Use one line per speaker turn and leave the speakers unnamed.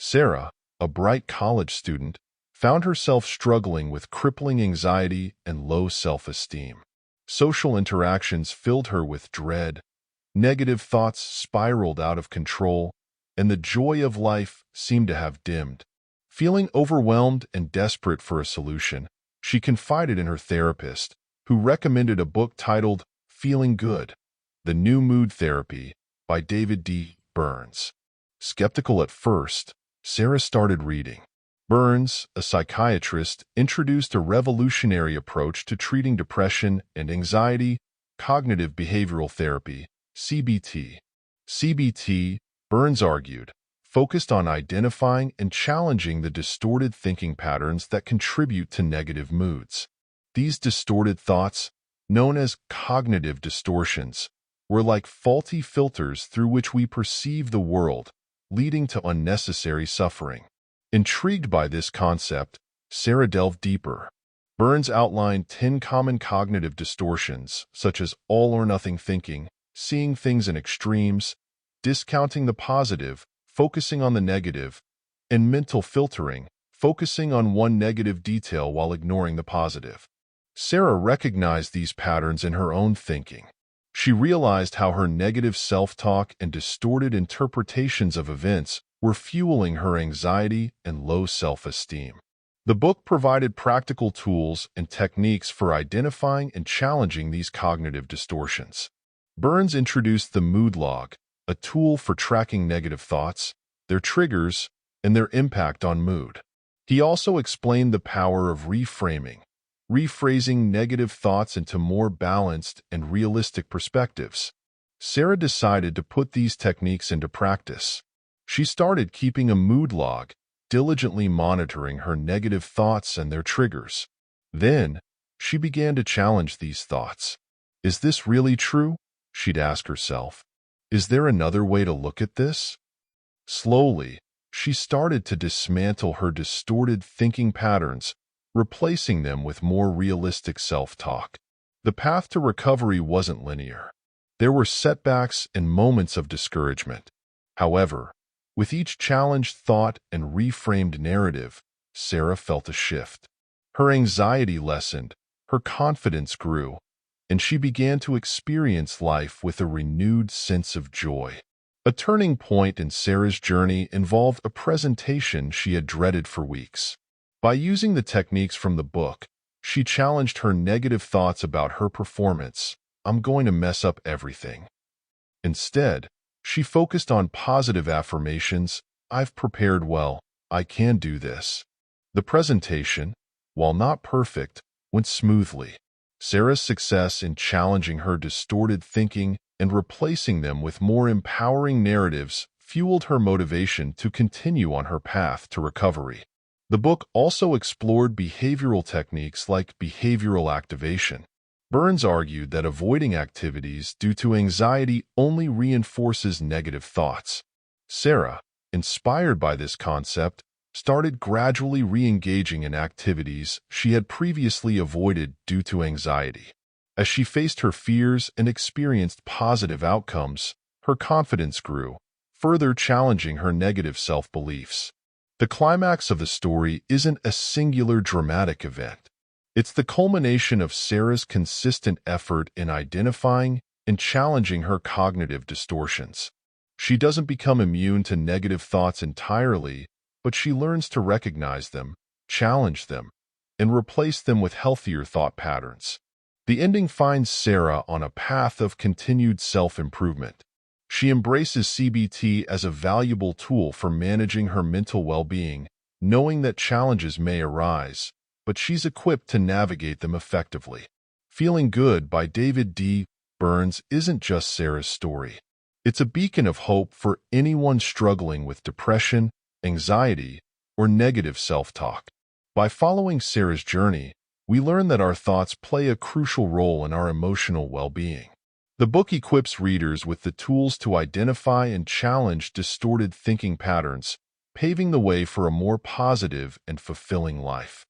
Sarah, a bright college student, found herself struggling with crippling anxiety and low self-esteem. Social interactions filled her with dread, negative thoughts spiraled out of control, and the joy of life seemed to have dimmed. Feeling overwhelmed and desperate for a solution, she confided in her therapist, who recommended a book titled Feeling Good, The New Mood Therapy by Daviddburns. Skeptical at first, Sarah started reading. Burns, a psychiatrist, introduced a revolutionary approach to treating depression and anxiety, cognitive behavioral therapy, CBT. CBT, Burns argued, focused on identifying and challenging the distorted thinking patterns that contribute to negative moods. These distorted thoughts, known as cognitive distortions, were like faulty filters through which we perceive the world, leading to unnecessary suffering. Intrigued by this concept, Sarah delved deeper. Burns outlined 10 common cognitive distortions, such as all-or-nothing thinking, seeing things in extremes, discounting the positive, focusing on the negative, and mental filtering, focusing on one negative detail while ignoring the positive. Sarah recognized these patterns in her own thinking. She realized how her negative self-talk and distorted interpretations of events were fueling her anxiety and low self-esteem. The book provided practical tools and techniques for identifying and challenging these cognitive distortions. Burns introduced the mood log, a tool for tracking negative thoughts, their triggers, and their impact on mood. He also explained the power of reframing, rephrasing negative thoughts into more balanced and realistic perspectives. Sarah decided to put these techniques into practice. She started keeping a mood log, diligently monitoring her negative thoughts and their triggers. Then, she began to challenge these thoughts. Is this really true? She'd ask herself. Is there another way to look at this? Slowly, she started to dismantle her distorted thinking patterns, replacing them with more realistic self-talk. The path to recovery wasn't linear. There were setbacks and moments of discouragement. However, with each challenged thought and reframed narrative, Sarah felt a shift. Her anxiety lessened, her confidence grew, and she began to experience life with a renewed sense of joy. A turning point in Sarah's journey involved a presentation she had dreaded for weeks. By using the techniques from the book, she challenged her negative thoughts about her performance. I'm going to mess up everything. Instead, she focused on positive affirmations. I've prepared well. I can do this. The presentation, while not perfect, went smoothly. Sarah's success in challenging her distorted thinking and replacing them with more empowering narratives fueled her motivation to continue on her path to recovery. The book also explored behavioral techniques like behavioral activation. Burns argued that avoiding activities due to anxiety only reinforces negative thoughts. Sarah, inspired by this concept, started gradually re-engaging in activities she had previously avoided due to anxiety. As she faced her fears and experienced positive outcomes, her confidence grew, further challenging her negative self-beliefs. The climax of the story isn't a singular dramatic event. It's the culmination of Sarah's consistent effort in identifying and challenging her cognitive distortions. She doesn't become immune to negative thoughts entirely, but she learns to recognize them, challenge them, and replace them with healthier thought patterns. The ending finds Sarah on a path of continued self-improvement. She embraces CBT as a valuable tool for managing her mental well-being, knowing that challenges may arise, but she's equipped to navigate them effectively. Feeling Good by Daviddburns isn't just Sarah's story. It's a beacon of hope for anyone struggling with depression, anxiety, or negative self-talk. By following Sarah's journey, we learn that our thoughts play a crucial role in our emotional well-being. The book equips readers with the tools to identify and challenge distorted thinking patterns, paving the way for a more positive and fulfilling life.